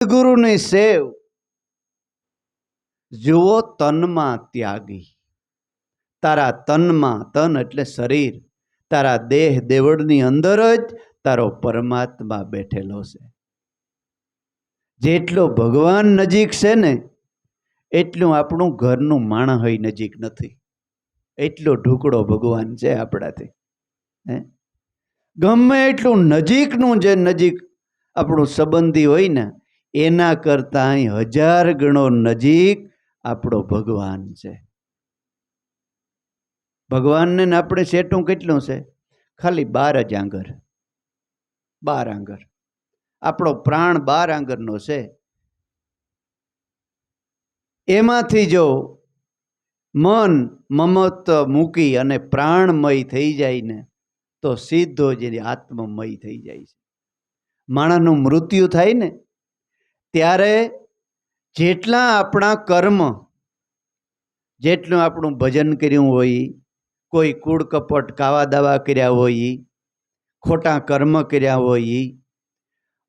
ગુરુની સેવ જુઓ તનમાં ત્યાગી। તારા તનમાં, તન એટલે શરીર, તારા દેહ દેવળની અંદર જ તારો પરમાત્મા બેઠેલો છે। જેટલો ભગવાન નજીક છે ને એટલું આપણું ઘરનું માણસ નજીક નથી। એટલો ઢુકડો ભગવાન છે આપણાથી। હે, ગમે એટલું નજીકનું જે નજીક આપણું સંબંધી હોય ને એના કરતા 1000 ગણો નજીક આપણો ભગવાન છે। ભગવાનને આપણે સેટું કેટલું છે? ખાલી 12 જ આંગર, 12 આંગર। આપણો પ્રાણ 12 આંગરનો છે। એમાંથી જો મન મમત્વ મૂકી અને પ્રાણમય થઈ જાય ને તો સીધો જ આત્મમય થઈ જાય છે। માણસનું મૃત્યુ થાય ને ત્યારે જેટલા આપણા કર્મ, જેટલું આપણું ભજન કર્યું હોય, કોઈ કૂડ કપટ કાવા દાવા કર્યા હોય, ખોટા કર્મ કર્યા હોય,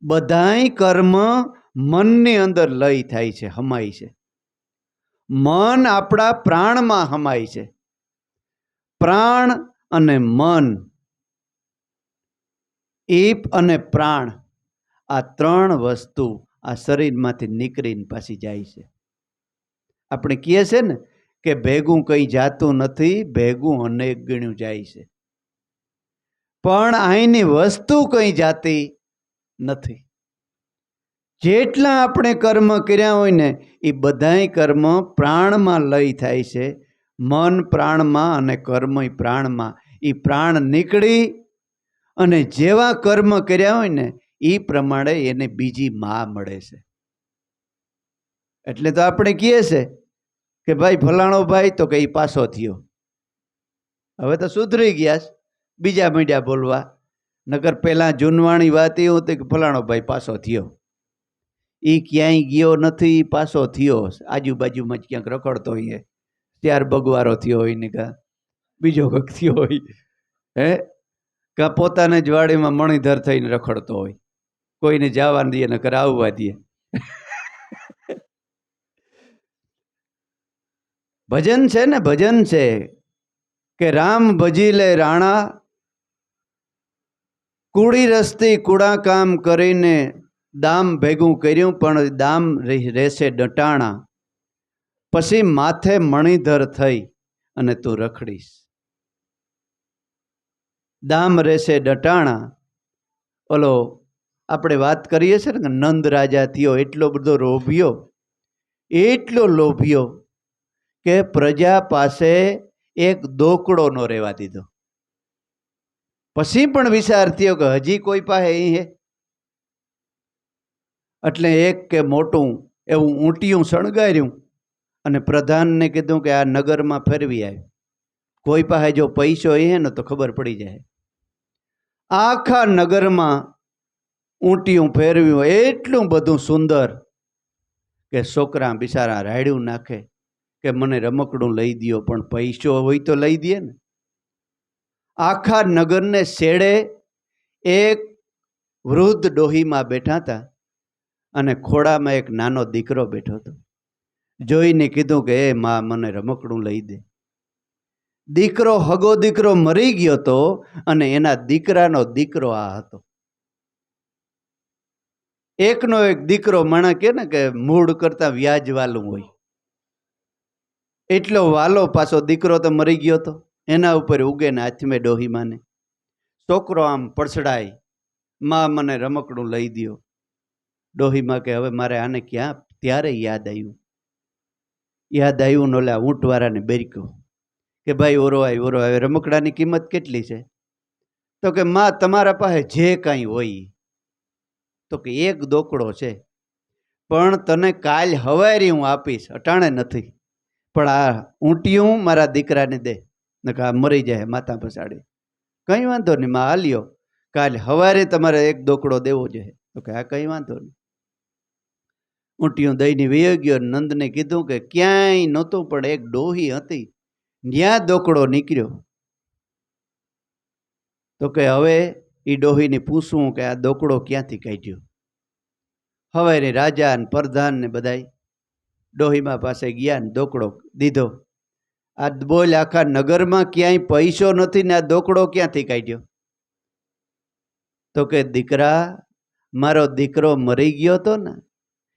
બધાય કર્મ મનની અંદર લય થાય છે, હમાય છે। મન આપણા પ્રાણમાં હમાય છે। પ્રાણ અને મન, ઈપ અને પ્રાણ, આ 3 વસ્તુ આ શરીરમાંથી નીકળીને પાછી જાય છે। આપણે કહીએ છે ને કે ભેગું કંઈ જાતું નથી, ભેગું અનેક ગણ્યું જાય છે। પણ અહીંની વસ્તુ કંઈ જાતી નથી। જેટલા આપણે કર્મ કર્યા હોય ને એ બધાય કર્મ પ્રાણમાં લય થાય છે। મન પ્રાણમાં અને કર્મ પ્રાણમાં। એ પ્રાણ નીકળી અને જેવા કર્મ કર્યા હોય ને એ પ્રમાણે એને બીજી માં મળે છે। એટલે તો આપણે કહીએ છે કે ભાઈ ફલાણો ભાઈ તો કે એ પાછો થયો। હવે તો સુધરી ગયા, બીજા મીડિયા બોલવા। નગર પહેલાં જૂનવાણી વાત એ હતી કે ફલાણો ભાઈ પાછો થયો। એ ક્યાંય ગયો નથી, પાછો થયો। આજુબાજુમાં જ ક્યાંક રખડતો હોય, ત્યાર બગવારો થયો હોય ને કાં બીજો કંઈક થયો હોય, હે કાં પોતાને જ વાડીમાં મણિધર થઈને રખડતો હોય, કોઈને જવા દે ને કરે આવવા દે। ભજન છે ને, ભજન છે કે રામ ભજી લે રાણા, કુડી રસ્તી કુડા કામ કરીને દામ ભેગું કર્યું પણ દામ રહેશે ડટાણા, પછી માથે મણિધર થઈ અને તું રખડીશ। દામ રહેશે ડટાણા। ઓલો આપણે વાત કરીએ છીએ ને કે નંદ રાજા થયો, એટલો બધો લોભિયો, એટલો લોભિયો કે પ્રજા પાસે એક દોકડો ન રહેવા દીધો। પછી પણ વિચાર થયો કે હજી કોઈ પાસે અહીં હે, એટલે એક કે મોટું એવું ઊંટિયું શણગાર્યું અને પ્રધાનને કીધું કે આ નગરમાં ફેરવી આવે, કોઈ પાસે જો પૈસો હે ને તો ખબર પડી જાય। આખા નગરમાં ઊંટિયું ફેરવ્યું, એટલું બધું સુંદર કે છોકરા બિચારા રાડ્યું નાખે કે મને રમકડું લઈ દ્યો, પણ પૈસો હોય તો લઈ દે ને। આખા નગરને શેડે એક વૃદ્ધ ડોહીમાં બેઠા હતા અને ખોડામાં એક નાનો દીકરો બેઠો હતો। જોઈને કીધું કે એ માં મને રમકડું લઈ દે। દીકરો હગો દીકરો મરી ગયો હતો અને એના દીકરાનો દીકરો આ હતો। એકનો એક દીકરો માણા કે ને કે મૂળ કરતા વ્યાજ વાલું હોય, એટલો વાલો પાછો દીકરો તો મરી ગયો હતો, એના ઉપર ઉગે ને હાથમે ડોહીમાને। છોકરો આમ પડછડાય, માં મને રમકડું લઈ દ્યો। ડોહીમાં કે હવે મારે આને ક્યાં, ત્યારે યાદ આવ્યું ને ઓલા ઊંટવાળાને બેરક્યો કે ભાઈ ઓરો આવે, રમકડાની કિંમત કેટલી છે? તો કે માં તમારા પાસે જે કાંઈ હોય, તો કે એક દોકડો છે, પણ તને કાલ હવારી હું આપીશ, અટાણે નથી, પણ આ ઊંટિયું મારા દીકરાને દે, નકર આ મરી જાય માથા પસાડી। કંઈ વાંધો નહીં માં, હાલ્યો, કાલ હવારે તમારે એક દોકડો દેવો જોઈએ। તો કે આ કંઈ વાંધો નહીં। ઊંટિયું દઈને વયો ગયો। નંદને કીધું કે ક્યાંય નહોતું, પણ એક ડોહી હતી, ત્યાં દોકડો નીકળ્યો। તો કે હવે એ ડોહીને પૂછવું કે આ દોકડો ક્યાંથી કાઢ્યો? હવે રાજા ને પ્રધાન ને બધાય ડોહીમા પાસે ગયા ને દોકડો દીધો. આ બોલ આખા નગરમાં ક્યાંય પૈસો નથી ને આ દોકડો ક્યાંથી કાઢ્યો? તો કે દીકરા, મારો દીકરો મરી ગયો હતો ને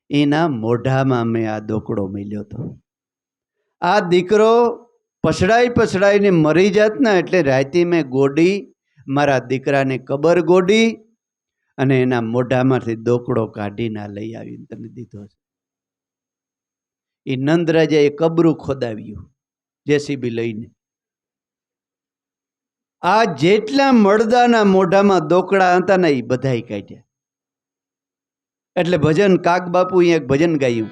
એના મોઢામાં મેં આ દોકડો મેલ્યો હતો. આ દીકરો પછડાઈને મરી જાત ને એટલે રાતે મેં ગોડી મારા દીકરાને કબર ગોડી અને એના મોઢામાંથી દોકડો કાઢીને લઈ આવીને તને દીધો છે. એ નંદરાજાએ કબરું ખોદાવ્યું જેસીબી લઈને. આ જેટલા મળદાના મોઢામાં દોકડા હતા ને એ બધાય કાઢ્યા. એટલે ભજન કાગબાપુ એક ભજન ગાયું.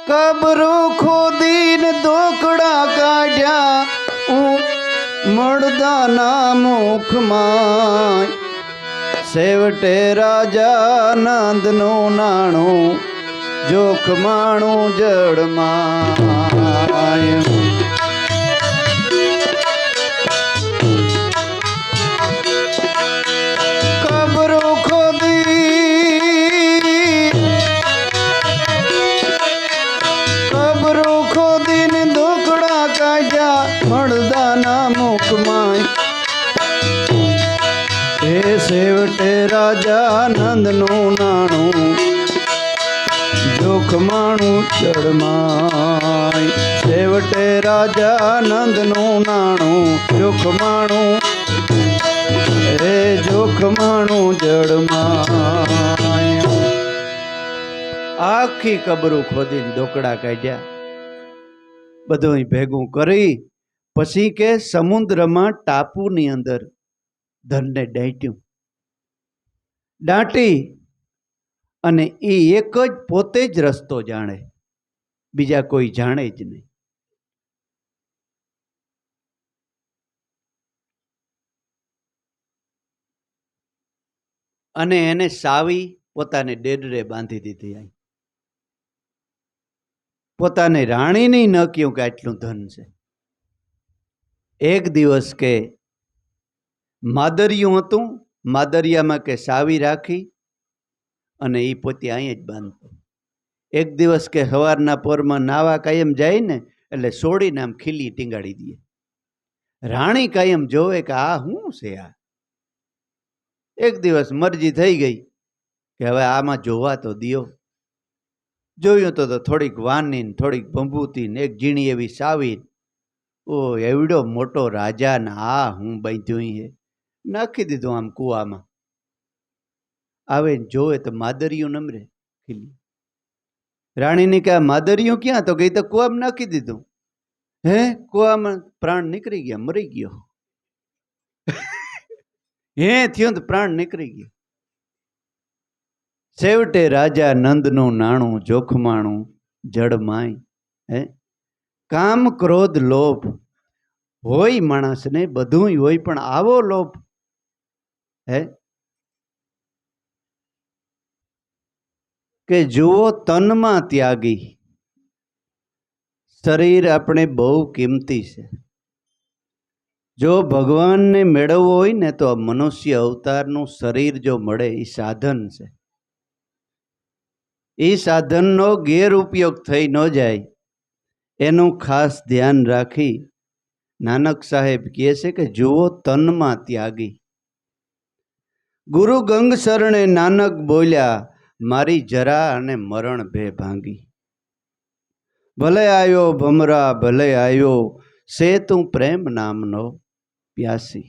કબરું ખોદીને દોકડા કાઢ્યા મળદાના મુખમાં, સેવટે રાજા નંદનું નાણું જોખમાણું જળમાં. કબરો ખોદીને દોકડા કાઢ્યા મળદાના મુખમાં, હે સેવટે રાજા નંદનું નાણું જોખમાણું જળમાં. સેવટે રાજા નંદનું નાણું જોખમાણું, હે જોખમાણું જળમાં. આખી કબરું ખોદીને દોકડા કાઢ્યા. બધું ભેગું કરી પછી કે સમુદ્રમાં ટાપુની અંદર ધનને દાટી અને એ એક જ પોતે જ રસ્તો જાણે, બીજા કોઈ જાણે જ નહીં. અને એને સાવી પોતાને ડેડરે બાંધી દીધી. પોતાને રાણીને ન કહ્યું કે આટલું ધન છે. એક દિવસ કે માદરિયું હતું, માદરિયામાં કે સાવી રાખી અને એ પોતે અહીંયા જ બાંધતો. એક દિવસ કે સવારના પોરમાં નાવા કાયમ જાય ને એટલે સોડીને આમ ખીલી ટીંગાડી દે. રાણી કાયમ જોવે કે આ શું છે આ. એક દિવસ મરજી થઈ ગઈ કે હવે આમાં જોવા તો દિયો. જોયું તો થોડીક વાની ને થોડીક ભંભૂતી ને એક ઝીણી એવી સાવી. ઓ એવડો મોટો રાજા ને આ હું બાંધ્યું હે. નાખી દીધું આમ કૂવામાં. આવે જોવે તો માદરિયું નમરે ખીલી. રાણીને કે માદરિયું ક્યાં? તો ગઈ તો કૂવામાં નાખી દીધું. હે કૂવામાં પ્રાણ નીકળી ગયા, મરી ગયો. હે થયું તો પ્રાણ નીકળી ગયો. છેવટે રાજા નંદનું નાણું જોખમાણું જળમાય. હે કામ ક્રોધ લોભ હોય માણસને, બધું હોય, પણ આવો લોભ હે કે જુઓ તનમાં ત્યાગી. શરીર આપણે બહુ કિંમતી છે. જો ભગવાનને મેળવવો હોય ને તો મનુષ્ય અવતારનું શરીર જો મળે એ સાધન છે. એ સાધનનો ગેરઉપયોગ થઈ ન જાય એનું ખાસ ધ્યાન રાખી નાનક સાહેબ કહે છે કે જુઓ તનમાં ત્યાગી. ગુરુ ગંગ શરણે નાનક બોલ્યા, મારી જરા અને મરણ ભે ભાંગી. ભલે આવ્યો ભમરા ભલે આવ્યો, સે તું પ્રેમ નામનો પ્યાસી.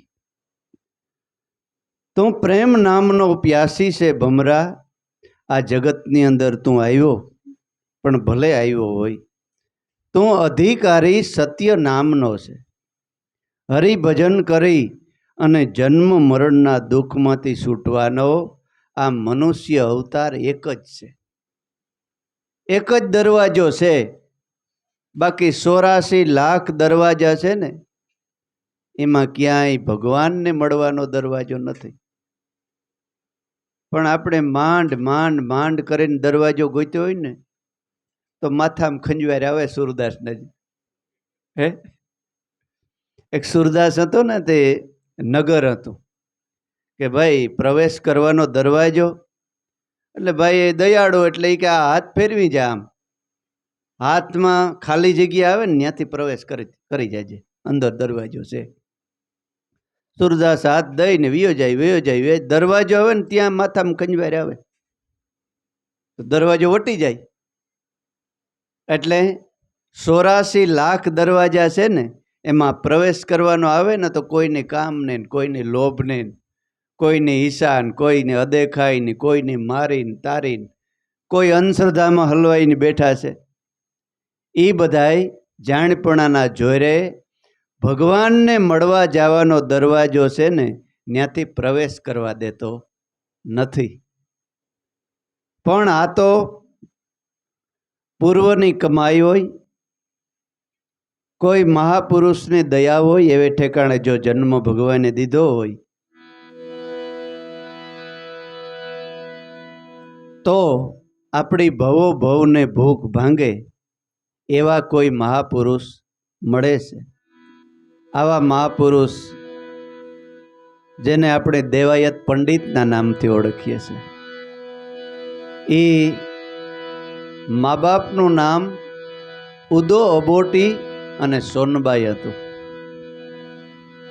તું પ્રેમ નામનો પ્યાસી છે ભમરા. આ જગતની અંદર તું આવ્યો, પણ ભલે આવ્યો હોય, તું અધિકારી સત્ય નામનો છે. હરિભજન કરી અને જન્મ મરણના દુઃખમાંથી છૂટવાનો આ મનુષ્ય અવતાર એક જ છે. એક જ દરવાજો છે. બાકી 84 લાખ દરવાજા છે ને, એમાં ક્યાંય ભગવાનને મળવાનો દરવાજો નથી. પણ આપણે માંડ માંડ માંડ કરીને દરવાજો ગોત્યો હોય ને તો માથામાં ખંજવાર આવે સુરદાસને જ. હે એક સુરદાસ હતો ને, તે નગર હતું કે ભાઈ પ્રવેશ કરવાનો દરવાજો એટલે ભાઈ એ દયાળુ એટલે કે આ હાથ ફેરવી જાય, આમ હાથમાં ખાલી જગ્યા આવે ને ત્યાંથી પ્રવેશ કરી જાય, અંદર દરવાજો છે. સુરદાસ હાથ દઈને વિયો જાય. દરવાજો આવે ને ત્યાં માથામાં કંજવાર આવે તો દરવાજો વટી જાય. એટલે 84 લાખ દરવાજા છે ને, એમાં પ્રવેશ કરવાનો આવે ને તો કોઈને કામ ને, કોઈને લોભ ને, કોઈને ઈશાન, કોઈને અદેખાઈને, કોઈને મારીને તારીને, કોઈ અંધશ્રદ્ધામાં હલવાઈને બેઠા છે. એ બધાય જાણપણાના જોરે ભગવાનને મળવા જવાનો દરવાજો છે ને ત્યાંથી પ્રવેશ કરવા દેતો નથી. પણ આ તો પૂર્વની કમાઈ હોય, કોઈ મહાપુરુષની દયા હોય, એવે ઠેકાણે જો જન્મ ભગવાને દીધો હોય તો આપણી ભવો ભવને ભૂખ ભાંગે એવા કોઈ મહાપુરુષ મળે છે. આવા મહાપુરુષ જેને આપણે દેવાયત પંડિતના નામથી ઓળખીએ છીએ, એ મા બાપનું નામ ઉદો અબોટી અને સોનબાઈ હતું.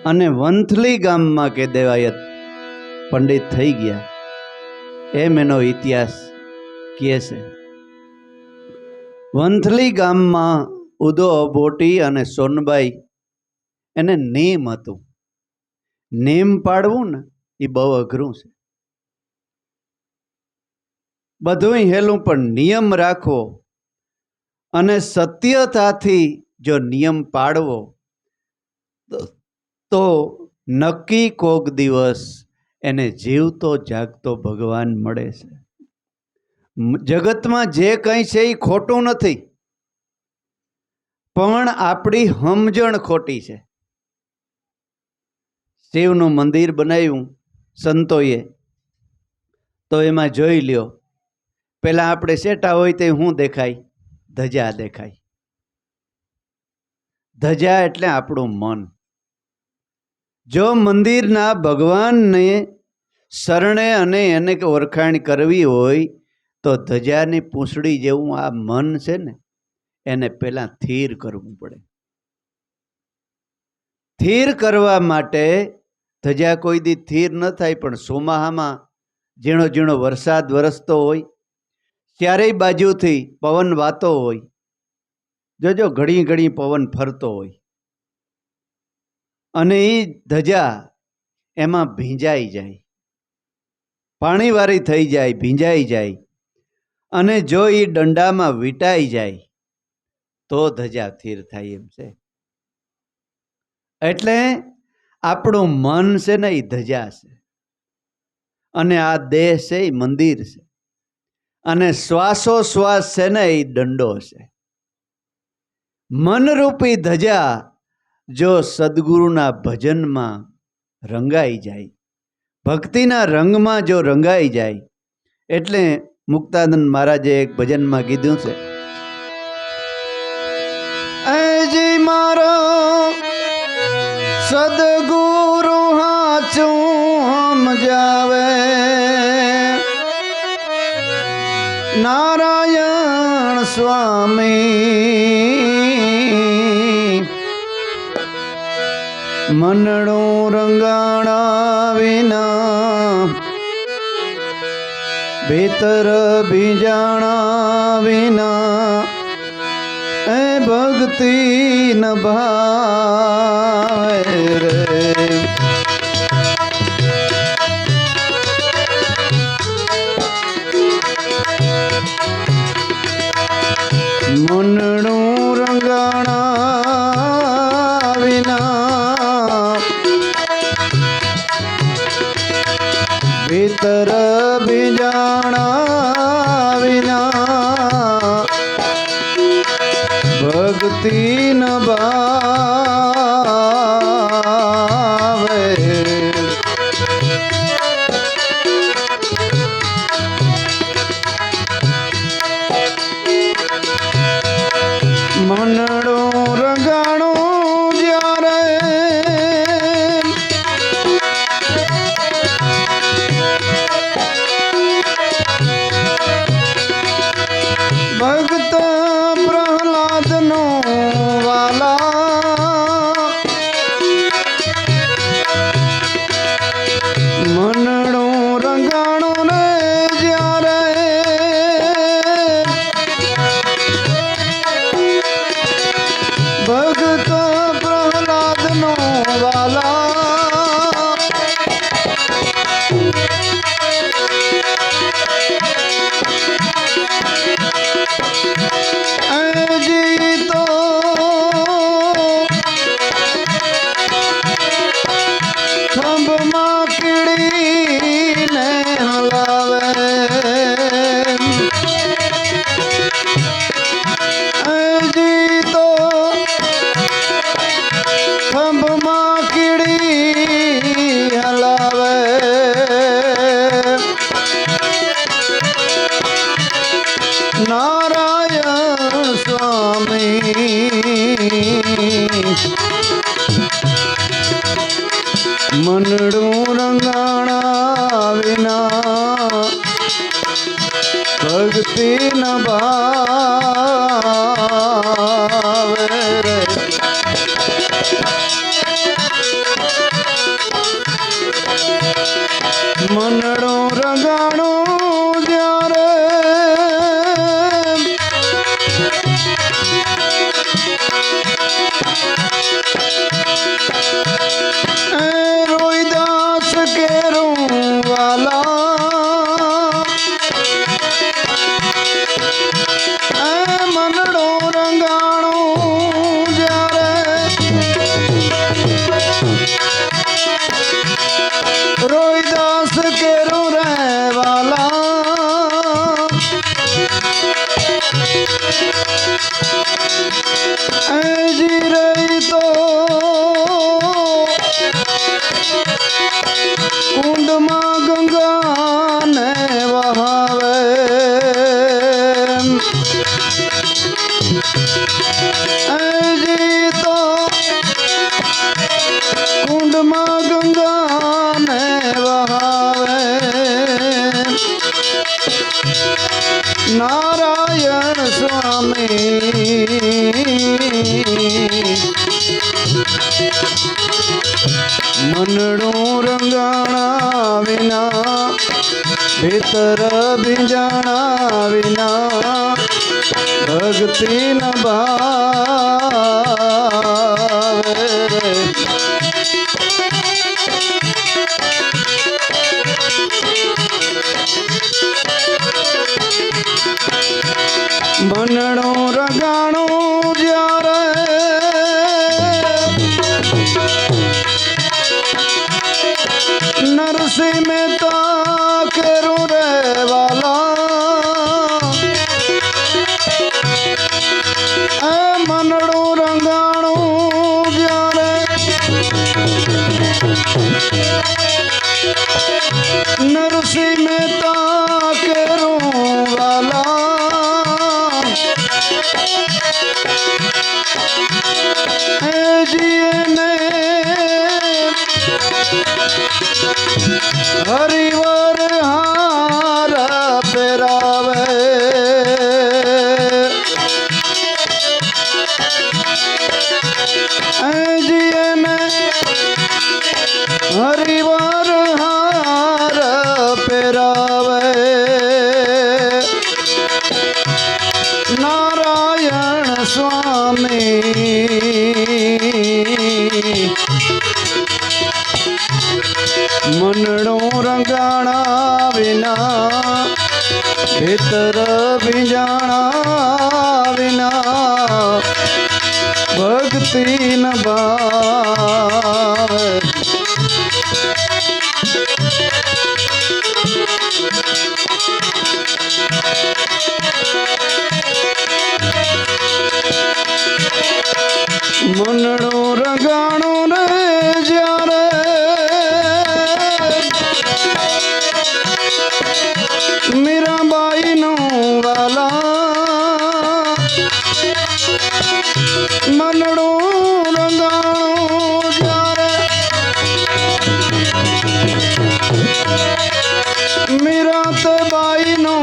અને વંથલી ગામમાં કે દેવાયત પંડિત થઈ ગયા એમ એનો ઇતિહાસ કહે છે. વંથલી ગામમાં ઉદો અબોટી અને સોનબાઈ એને નેમ હતું. નેમ પાડવું ને એ બહુ અઘરું છે. બધું હેલું, પણ નિયમ રાખવો અને સત્યતાથી જો નિયમ પાડવો તો નક્કી કોક દિવસ એને જીવતો જાગતો ભગવાન મળે છે. જગતમાં જે કંઈ છે એ ખોટું નથી, પણ આપણી સમજણ ખોટી છે. શિવનું મંદિર બનાવ્યું સંતોએ, તો એમાં જોઈ લ્યો, પેલા આપણે સેટા હોય તે શું દેખાય? ધજા દેખાય. ધજા એટલે આપણું મન. જો મંદિરના ભગવાનને શરણે અને એને ઓળખાણ કરવી હોય તો ધજાની પૂંછડી જેવું આ મન છે ને, એને પહેલાં સ્થિર કરવું પડે. સ્થિર કરવા માટે ધજા કોઈ દી સ્થિર ન થાય, પણ ચોમાહામાં ઝીણો ઝીણો વરસાદ વરસતો હોય, ચારેય બાજુથી પવન વાતો હોય, જોજો ઘડી ઘડી પવન ફરતો હોય, અને એ ધજા એમાં ભીંજાઈ જાય, પાણીવાળી થઈ જાય, ભીંજાઈ જાય, અને જો એ દંડામાં વીંટાઈ જાય તો ધજા સ્થિર થાય એમ છે. એટલે આપણું મન છે ને એ ધજા છે, અને આ દેહ છે એ મંદિર છે, અને શ્વાસોશ્વાસ છે ને એ દંડો છે. મનરૂપી ધજા જો સદગુરુના ભજનમાં રંગાઈ જાય, ભક્તિના રંગમાં જો રંગાઈ જાય, એટલે મુક્તાનંદ મહારાજે એક ભજનમાં કીધું છે, એજી મારો સદગુરુ હાચું સમજાવે, નારાયણ સ્વામી મનડું રંગાણા વિના, ભીતર ભીજાણા વિના એ ભક્તિ ન ભાવે રે. મનડું રંગાણા વિના, ભીતર ભીજાણા વિના ભક્તિ ન ભાવે. મનડું રંગાણું જ્યારે नारायण स्वामी मनडू रंगाणा विना भक्ति न भावे रे। मनडो रंगाणो જ્યારે રોઈદાસ કેરું વાલા मनडो रंगाणो જ્યારે रोईदास केरो रहवाला जी रही तो कुंड मां गंगा ने वहावे जी तो कुंड मां गंगा ने वहावे नारायण स्वामी मनडू रंगाणा विना भीतर भिंजाणा विना भक्ति न भावे रे। मनडो रंगाणो જ્યારે नरसिंह मेहता केरो रहवाला मनडो रंगाणो જ્યારે नरसिंह मेहता केरो वाला जिए ने हरिवर हार पेरावे जिए ने हरिवर हार पेरावे नारायण स्वामी मनडो रंगाणा विना भीतर भिंजाणा विना भक्ति न भावे मनडो रंगाणो रे જ્યારે मीराबाई नो वाला मनडो रंगाणो જ્યારે मीराबाई नो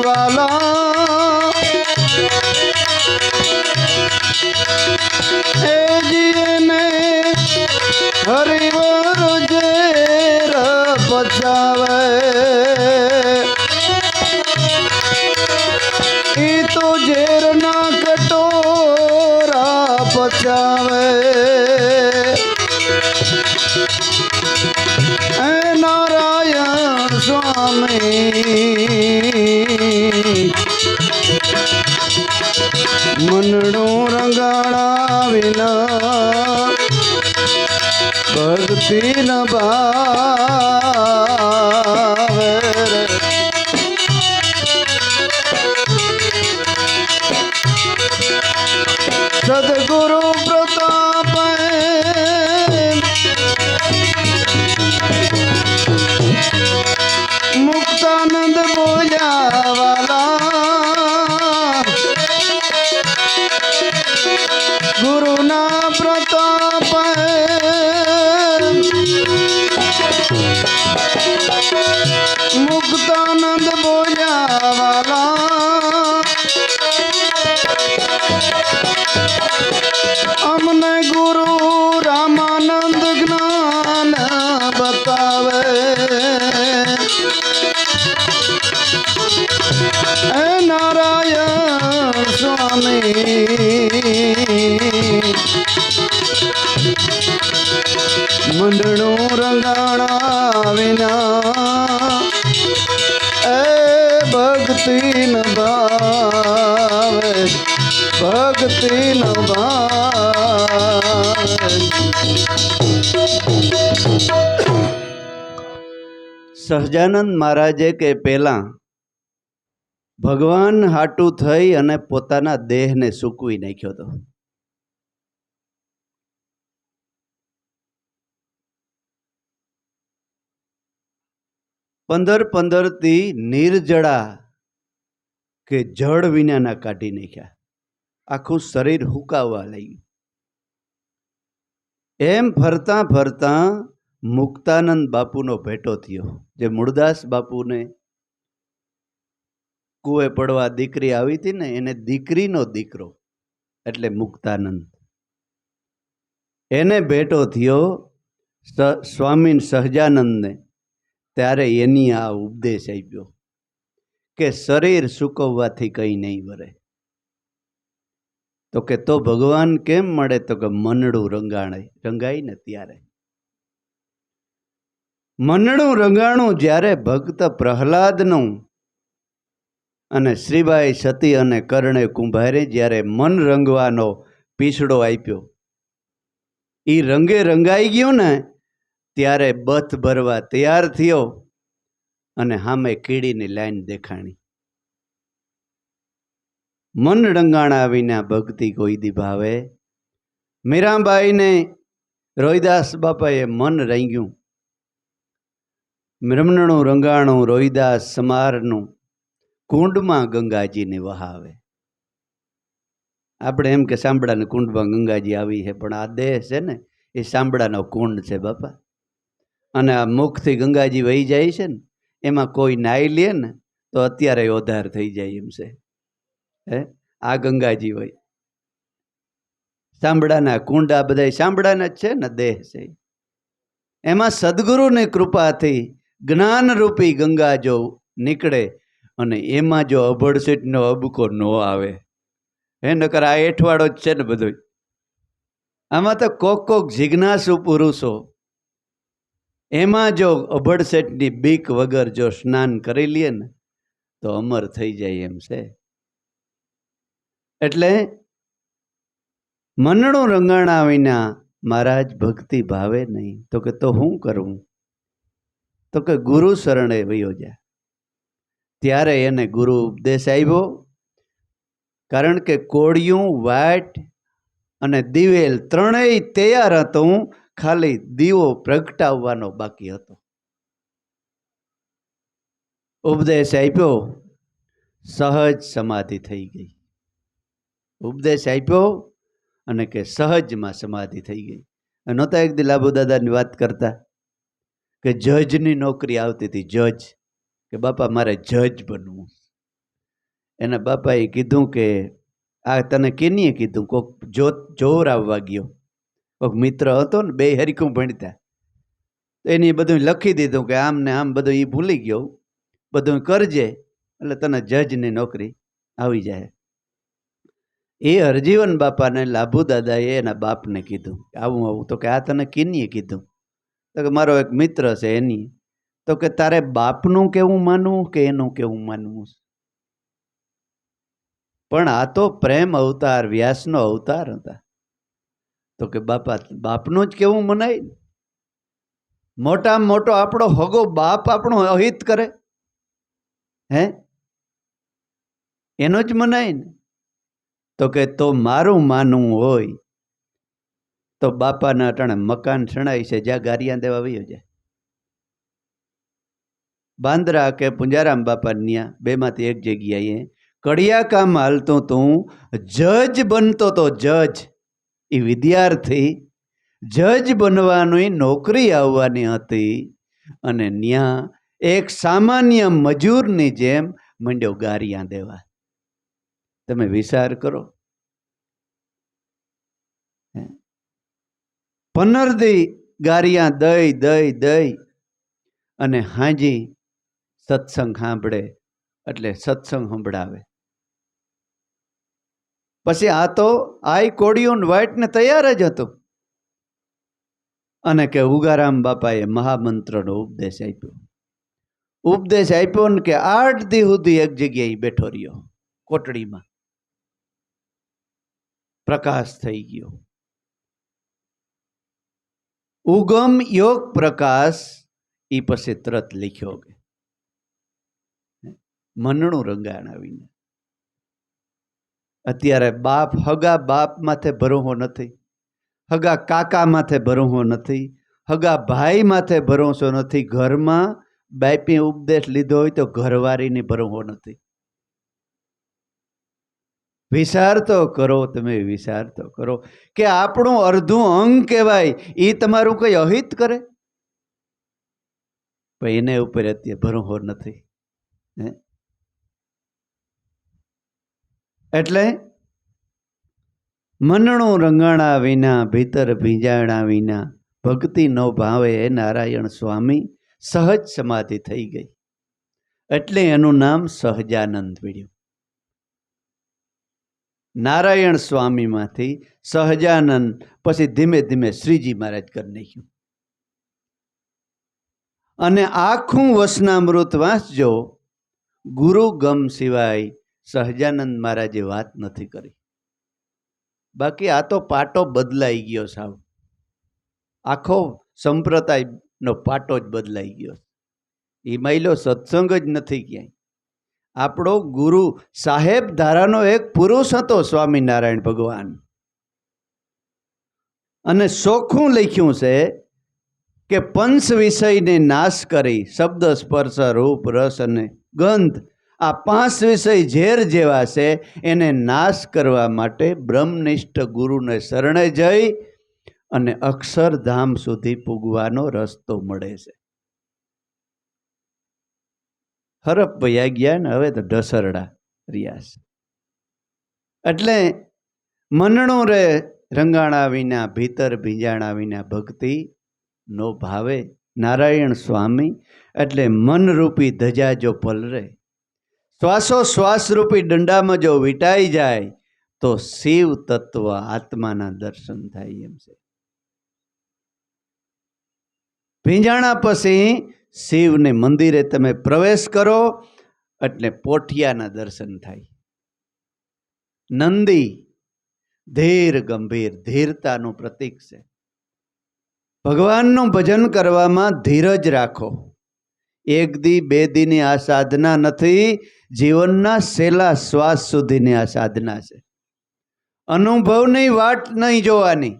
वाला हरिवर जेर पचावे ई तो जेर ना कटोरा पचावे नारायण स्वामी मनडो रंगाणा विना भक्ति न भावे रे। सदगुरु प्रताप मुक्तानंद बोलिया वाला અમને ગુરુ રામાનંદ જ્ઞાન બતાવે, હે નારાયણ સ્વામી મંડળું રંગાણા વિના એ ભક્તિ ન ભાવે, ભક્તિ ન ભાવે. સહજાનંદ મહારાજે કે પહેલા ભગવાન હાટું થઈ અને પોતાના દેહને સૂકવી નાખ્યો હતો. પંદર થી નિર્જળા કે જળ વિનાના કાઢી નાખ્યા, આખું શરીર હુકાવા લાગ્યું. એમ ફરતા ફરતા મુક્તાનંદ બાપુનો ભેટો થયો, જે મૂળદાસ બાપુને કુએ પડવા દીકરી આવી હતી ને, એને દીકરીનો દીકરો એટલે મુક્તાનંદ. એને ભેટો થયો સ્વામી સહજાનંદને. ત્યારે એની આ ઉપદેશ આપ્યો કે શરીર સૂકવવાથી કંઈ નહીં વરે. તો કે તો ભગવાન કેમ મળે? તો કે મનડું રંગાય ને ત્યારે. મનડું રંગાણું જ્યારે ભક્ત પ્રહલાદનું અને શ્રીબાઈ સતી અને કર્ણે કુંભારે જ્યારે મન રંગવાનો પીછડો આપ્યો, એ રંગે રંગાઈ ગયો ને ત્યારે બથ ભરવા તૈયાર થયો અને સામે કીડીની લાઈન દેખાણી. મન રંગાણા વિના ભક્તિ કોઈ દી ભાવે. મીરાબાઈને રોહિદાસ બાપાએ મન રંગ્યું. રમણું રંગાણું રોહિદાસ સમારનું, કુંડમાં ગંગાજીને વહાવે. આપણે એમ કે સાંભળાના કુંડમાં ગંગાજી આવી છે, પણ આ દેહ છે ને એ સાંભળાનો કુંડ છે બાપા. અને આ મુખથી ગંગાજી વહી જાય છે ને, એમાં કોઈ નાઈ લે ને તો અત્યારે ઓધાર થઈ જાય એમ છે. હે આ ગંગાજી હોય. સાંભળાના કુંડ આ બધા સાંભળાના જ છે ને, દેહ છે. એમાં સદગુરુની કૃપાથી જ્ઞાનરૂપી ગંગા જો નીકળે અને એમાં જો અભડસીટનો અબકો ન આવે, હે નકર આ એઠવાડો જ છે ને બધું. આમાં તો કોક જિજ્ઞાસુ પુરુષો એમાં જો અભડસેટની બીક વગર જો સ્નાન કરી લે ને તો અમર થઈ જાય એમ છે. એટલે મનડું રંગાણા વિના મહારાજ ભક્તિ ભાવે નહીં. તો કે તો હું કરું? તો કે ગુરુ શરણે વયો જા. ત્યારે એને ગુરુ ઉપદેશ આવ્યો. કારણ કે કોળિયું, વાટ અને દિવેલ ત્રણેય તૈયાર હતું, ખાલી દીવો પ્રગટાવવાનો બાકી હતો. ઉપદેશ આપ્યો, સહજ સમાધિ થઈ ગઈ. ઉપદેશ આપ્યો અને કે સહજમાં સમાધિ થઈ ગઈ. નહોતા એક દી લાભુ દાદાની વાત કરતા કે જજની નોકરી આવતી હતી. જજ કે બાપા મારે જજ બનવું. એના બાપાએ કીધું કે આ તને કેનીએ કીધું? કોક જોર આવવા ગયો, કોઈક મિત્ર હતો ને, બે હરીખું ભણતા. એની બધું લખી દીધું કે આમ ને આમ બધું એ ભૂલી ગયો, બધું કરજે એટલે તને જજની નોકરી આવી જાય. એ હરજીવન બાપાને લાભુ દાદાએ એના બાપને કીધું આવું આવું. તો કે આ તને કેનીએ કીધું? તો કે મારો એક મિત્ર છે એની. તો કે તારે બાપનું કેવું માનવું કે એનું કેવું માનવું? પણ આ તો પ્રેમ અવતાર, વ્યાસનો અવતાર હતા. તો કે બાપા બાપનું જ કેવું મનાય? મોટામાં મોટો આપણો હગો બાપ આપણો અહિત કરે, હે એનો જ મનાય ને? તો કે તો મારું માનવું હોય તો બાપાના અટાણે મકાન શણાય છે, જ્યાં ગારિયા દેવા વયો જાય. બાંદ્રા કે પુંજારામ બાપા ન્યા બેમાંથી એક જગ્યાએ કડિયા કામ હાલતું તું, જજ બનતો તો. જજ એ વિદ્યાર્થી જજ બનવાની નોકરી આવવાની હતી અને ન્યા એક સામાન્ય મજૂરની જેમ મંડ્યો ગારિયા દેવા. તમે વિચાર કરો. 15 દી ગારિયા દઈ દઈ દઈ અને હાજી સત્સંગ સાંભળે એટલે સત્સંગ સંભળાવે. પછી આ તો આઈ કોડિયું વાઇટ ને તૈયાર જ હતું. અને કે ઉગારામ બાપાએ મહામંત્રનો ઉપદેશ આપ્યો. ઉપદેશ આપ્યો ને કે 8 દી સુધી એક જગ્યાએ બેઠો રહ્યો કોટડીમાં. પ્રકાશ થઈ ગયો. ઉગમ યોગ પ્રકાશ ઈ પછી તરત લખ્યો કે મનનું રંગાણ આવીને. અત્યારે બાપ હગા બાપ માથે ભરોસો નથી, હગા કાકા માથે ભરોસો નથી, હગા ભાઈ માથે ભરોસો નથી. ઘરમાં બાપી ઉપદેશ લીધો હોય તો ઘરવાળીની ભરોસો નથી. વિચાર તો કરો, તમે વિચાર તો કરો કે આપણું અર્ધું અંગ કહેવાય એ તમારું કઈ અહિત કરે? પણ એને ઉપર અત્યારે ભરોસો નથી. એટલે મનણું રંગાણા વિના ભીતર ભીંજાણા વિના ભક્તિ નો ભાવે એ નારાયણ સ્વામી સહજ સમાધિ થઈ ગઈ. એટલે એનું નામ સહજાનંદ પડ્યું. નારાયણ સ્વામીમાંથી સહજાનંદ, પછી ધીમે ધીમે શ્રીજી મહારાજ કરી નાખ્યું. અને આખું વસનામૃત વાંચજો, ગુરુ ગમ સિવાય સહજાનંદ મહારાજે વાત નથી કરી. બાકી આ તો પાટો બદલાઈ ગયો સાવ. આખો સંપ્રદાયનો પાટો જ બદલાઈ ગયો. એ માયલો સત્સંગ જ નથી ક્યાંય. આપણો ગુરુ સાહેબ ધારાનો એક પુરુષ હતો સ્વામિનારાયણ ભગવાન. અને ચોખ્ખું લખ્યું છે કે પંચ વિષયને નાશ કરી શબ્દ સ્પર્શ રૂપ રસ અને ગંધ, આ 5 વિષય ઝેર જેવા છે, એને નાશ કરવા માટે બ્રહ્મનિષ્ઠ ગુરુને શરણે જઈ અને અક્ષરધામ સુધી પૂગવાનો રસ્તો મળે છે. હરપ વયા ગયા ને હવે તો ઢસરડા રહ્યા છે. એટલે મનણું રે રંગાણા વિના ભીતર ભીંજાણા વિના ભક્તિ નો ભાવે નારાયણ સ્વામી. એટલે મનરૂપી ધજા જો પલરે, શ્વાસો શ્વાસ રૂપી દંડામાં જો વીટાઈ જાય તો શિવ તત્વ આત્માના દર્શન થાય એમ છે. ભીંજાણા પછી શિવને મંદિરે તમે પ્રવેશ કરો એટલે પોઠિયાના દર્શન થાય. નંદી ધીર ગંભીર ધીરતાનું પ્રતીક છે. ભગવાનનું ભજન કરવામાં ધીરજ રાખો. 1 દી 2 દીની આ સાધના નથી, જીવનના છેલ્લા શ્વાસ સુધીની આ સાધના છે. અનુભવની વાટ નહીં જોવાની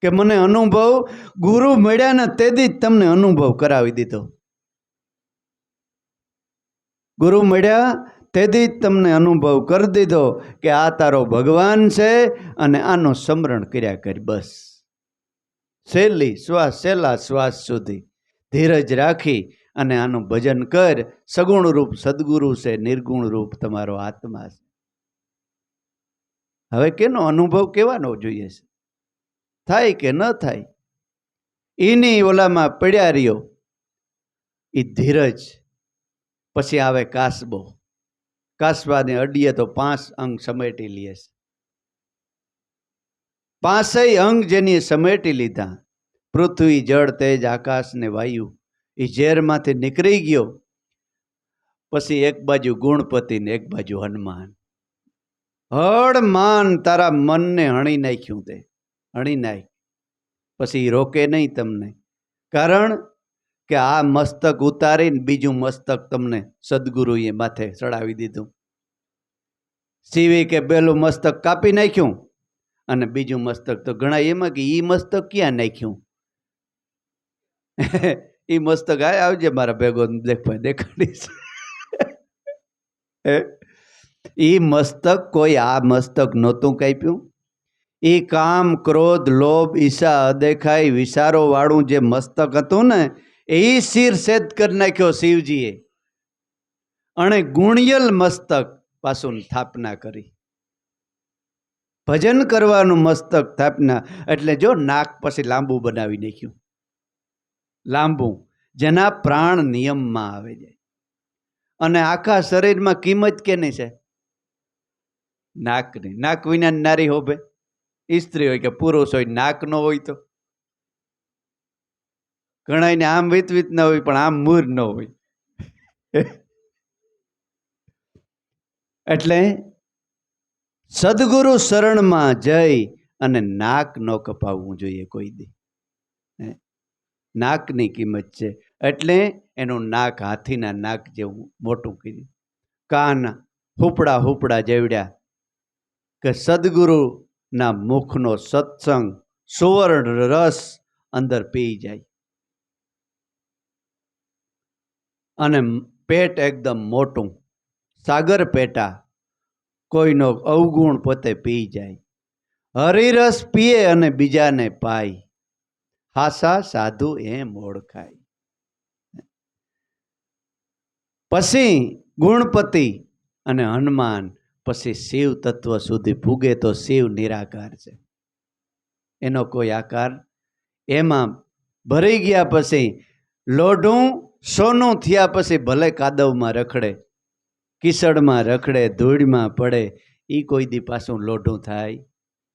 કે મને અનુભવ, ગુરુ મળ્યા ને તેથી જ તમને અનુભવ કરાવી દીધો. ગુરુ મળ્યા તેથી જ તમને અનુભવ કરી દીધો કે આ તારો ભગવાન છે અને આનું સ્મરણ કર્યા કરી. બસ છેલ્લી શ્વાસ, છેલ્લા શ્વાસ સુધી ધીરજ રાખી અને આનું ભજન કર. સગુણ રૂપ સદગુરુ છે, નિર્ગુણ રૂપ તમારો આત્મા છે. હવે કેનો અનુભવ કેવાનો જોઈએ છે? થાય કે ન થાય એની ઓલામાં પડ્યા રહ્યો એ ધીરજ. પછી આવે કાસબો. કાસબાને અડીએ તો 5 અંગ સમેટી લે છે. 5 અંગ જેની સમેટી લીધા, પૃથ્વી જળ તેજ આકાશ ને વાયુ, એ ઝેરમાંથી નીકળી ગયો. પછી એક બાજુ ગુણપતિ ને એક બાજુ હનુમાન. હળ માન તારા મનને હણી નાખ્યું, તે હણી નાખ. પછી રોકે નહીં તમને, કારણ કે આ મસ્તક ઉતારીને બીજું મસ્તક તમને સદગુરુએ માથે ચડાવી દીધું. શિવે કે પહેલું મસ્તક કાપી નાખ્યું અને બીજું મસ્તક તો ઘણા એમાં કે ઈ મસ્તક ક્યાં નાખ્યું? ઈ મસ્તક આવજે મારા ભેગો દેખાડીશ. ઈ મસ્તક કોઈ આ મસ્તક નહોતું કાપ્યું. એ કામ ક્રોધ લોભ ઈચ્છા અદેખાઈ વિચારો વાળું જે મસ્તક હતું ને, એ શિર સેદ કરી નાખ્યો શિવજીએ. અને ગુણિયલ મસ્તક પાછું સ્થાપના કરી. ભજન કરવાનું મસ્તક સ્થાપના. એટલે જો નાક પછી લાંબુ બનાવી નાખ્યું, લાંબુ, જેના પ્રાણ નિયમમાં આવે જાય. અને આખા શરીરમાં કિંમત કેની છે? નાકની. નાક વિના નારી હોભે, સ્ત્રી હોય કે પુરુષ હોય, નાક ન હોય તો ઘણાને આમ વિતવિત ન હોય પણ આમ મૂર ન હોય. એટલે સદગુરુ શરણમાં જઈ અને નાક ન કપાવવું જોઈએ કોઈ દી. નાકની કિંમત છે. એટલે એનું નાક હાથીના નાક જેવું મોટું કર્યું. કાન હુપડા હુપડા જેવડ્યા કે સદગુરુના મુખનો સત્સંગ સુવર્ણ રસ અંદર પી જાય. અને પેટ એકદમ મોટું, સાગર પેટા, કોઈનો અવગુણ પોતે પી જાય. હરિરસ પીએ અને બીજાને પાય, હાસા સાધુ એમ ઓળખાય. પછી ગુણપતિ અને હનુમાન, પછી શિવ તત્વ સુધી પૂગે તો શિવ નિરાકાર છે, એનો કોઈ આકાર. એમાં ભરી ગયા પછી લોઢું સોનું થયા પછી ભલે કાદવમાં રખડે, કિસડમાં રખડે, ધૂળમાં પડે, એ કોઈ દી પાછું લોઢું થાય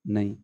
નહીં.